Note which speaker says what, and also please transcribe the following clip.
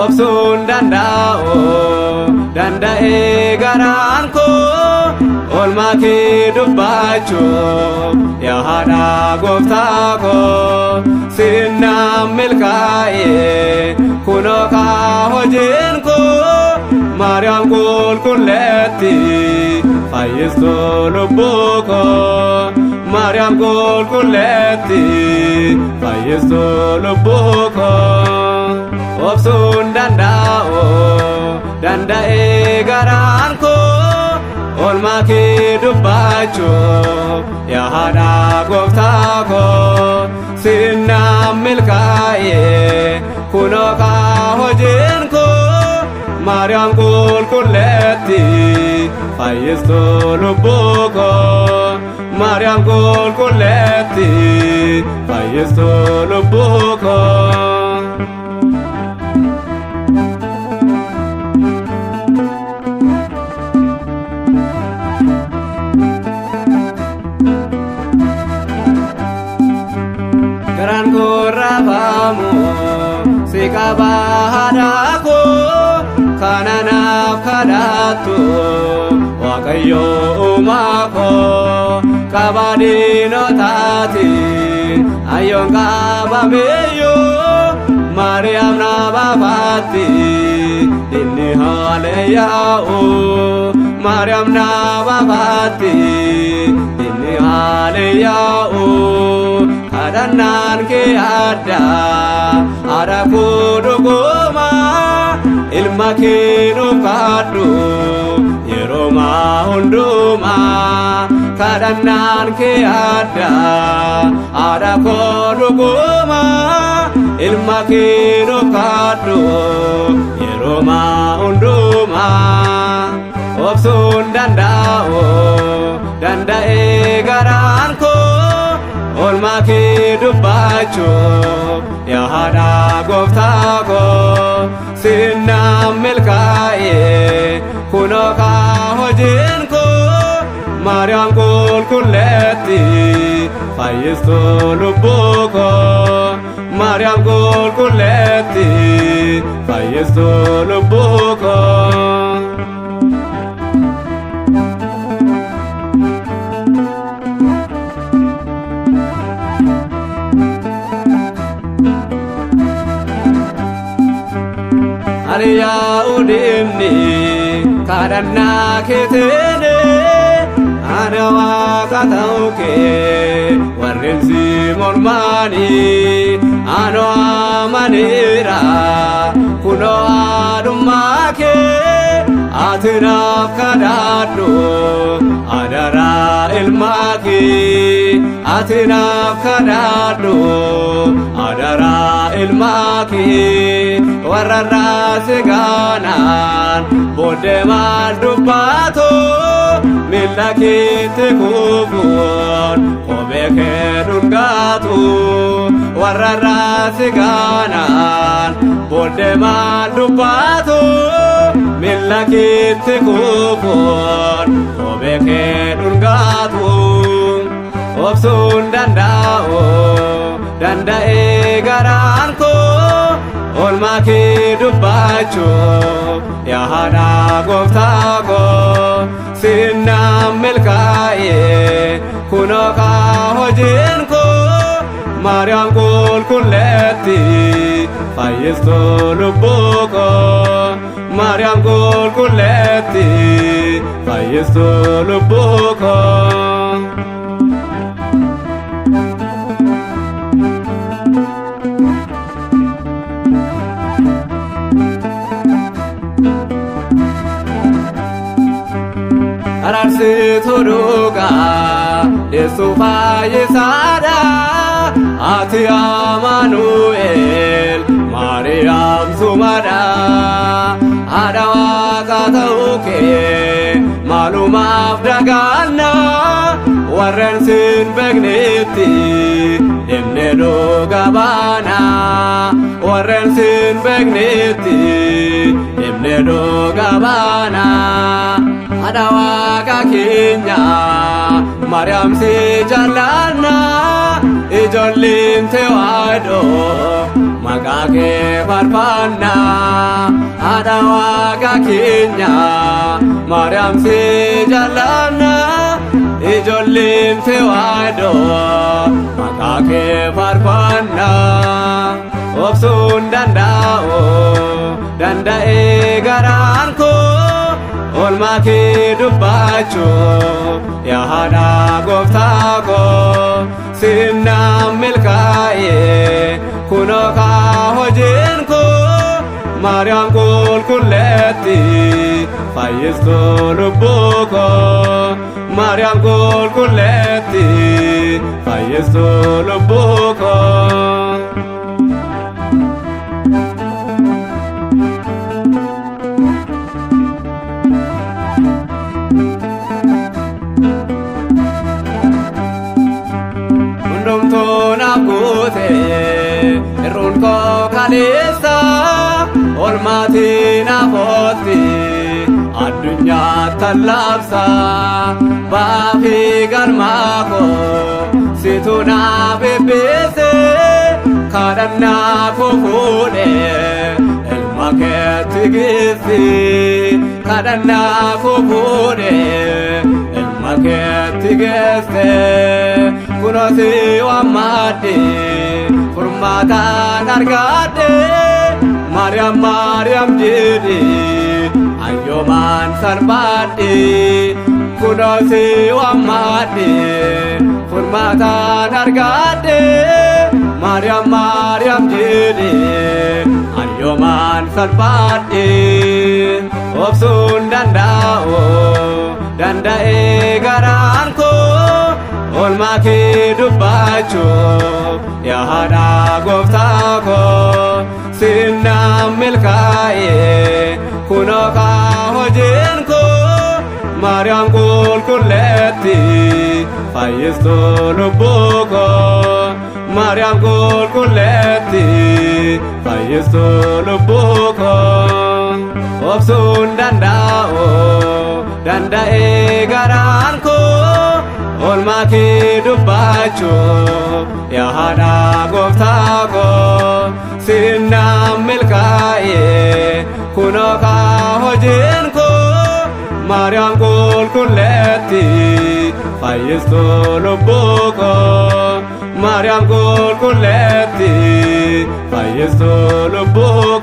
Speaker 1: obsuun danda'u danda'ee garaan koo oolmaa kee dubbachuuf yaa haadha gooftaa koo sinnaan milkaa'ee kunoo kaa hojiin koo Maariyaam qulqulleetti fayyistuu lubbuu koo Maariyaam qulqulleetti fayyistuu lubbuu koo obsuun danda'u danda'ee garaan koo oolmaa kee dubbachuuf yaa haadha gooftaa koo sinnaan milkaa'ee kunoo kaa hojiin koo Maariyaam qulqulleetti fayyistuu lubbuu koo Maariyaam qulqulleetti fayyistuu lubbuu koo Garaan koo raafamu si qaba haadha koo kana naaf kadhattu Waaqayyo uumaa koo qaba diinotaatiin ayyoon qabameeyyuu Maariyaam na baafaatti inni haaleeyyaa'u Maariyaam na baafaatti inni haaleeyyaa'u kadhannaan kee addaa haadha koo dhuguma ilma kee dhuunfaadhu yeroo hundumaa kadhannaan kee addaa haadha koo dhuguma ilma kee dhuunfaadhu yeroo hundumaa obsuun danda'u danda'ee garaan koo oolmaa kee dubbachuuf yaa haadha gooftaa koo sinnaan milkaa'ee kunoo kaa hojiin koo Maariyaam qulqulleetti fayyistuu lubbuu koo Maariyaam qulqulleetti fayyistuu lubbuu koo Ariyaa udimni kadhannaa keeteene ana waaqa ta'uu kee warreen si mormaani ano amaneera kunoo haadhummaa kee ati naaf kadhadhu adaraa ilmaa kee ati naaf kadhadhu adaraa ilmaa kee warra sigaanaan booddee maal dubbaatu miilla keetti kufuun kophee kee dhungaatu warra sigaanaan booddee maal dubbaatu miilla keetti kufuun kophee kee dhungaatu obsuun danda'u danda'ee garaan koo oolmaa kee dubbachuuf yaa haadha gooftaa koo sinnaan milkaa'ee kunoo kaa hojiin koo Maariyaam qulqulleetti fayyistuu lubbuu koo Maariyaam qulqulleetti fayyistuu lubbuu koo Araarsituu dhugaa deessuu fayyisaadha ati Amaanu'el Maariyaam sumadha haadha waaqa ta'uu kee maalumaaf dagaanna warreen sin beeknetti deemnee dhugaa baana warreen sin beeknetti deemnee dhugaa baana haadha waaqa keenya Maariyaam si jaallanna ijoolleen tee waadoo maqaa kee faarfanna haadha waaqa keenya Maariyaam si jaallanna ijoolleen Tewaadoo maqaa kee faarfanna obsuun danda'u danda'ee garaan koo oolmaa kee dubbachuu yaa haadha gooftaa koo sinnaan milkaa'ee kunoo kaa hojiin koo Maariyaam qulqulleetti fayyistuu lubbuu koo Maariyaam qulqulleetti fayyistuu lubbuu koo. Hundumtuu naaf guutee irruun koo kaleessa oolmaatii naaf ootti addunyaa tallaabsa baafii galmaa koo situ naaf eebbise kadhannaa koo fuudhee ilma keetti geessi kadhannaa koo fuudhee ilma keetti geesse kunoo si waammadhe furmaataan argadhe Maariyaam Maariyaam jedhe ayyoomaan salphadhe kunoo si waammadhe furmaataan argadhe Maariyaam Maariyaam jedhe ayyoomaan salphadhe obsuun danda'u danda'ee garaan koo oolmaa kee dubbachuu yaa haadha gooftaa koo sinnaan milkaa'ee kunoo kaa hojiin koo Maariyaam qulqulleetti fayyistuu lubbuu koo Maariyaam qulqulleetti fayyistuu lubbuu koo obsuun danda'u danda'ee garaan koo oolmaa kee dubbachuu yaa haadha gooftaa koo sinnaan milkaa'ee kunoo kaa hojiin koo Maariyaam qulqulleetti fayyistuu lubbuu koo Maariyaam qulqulleetti fayyistuu lubbuu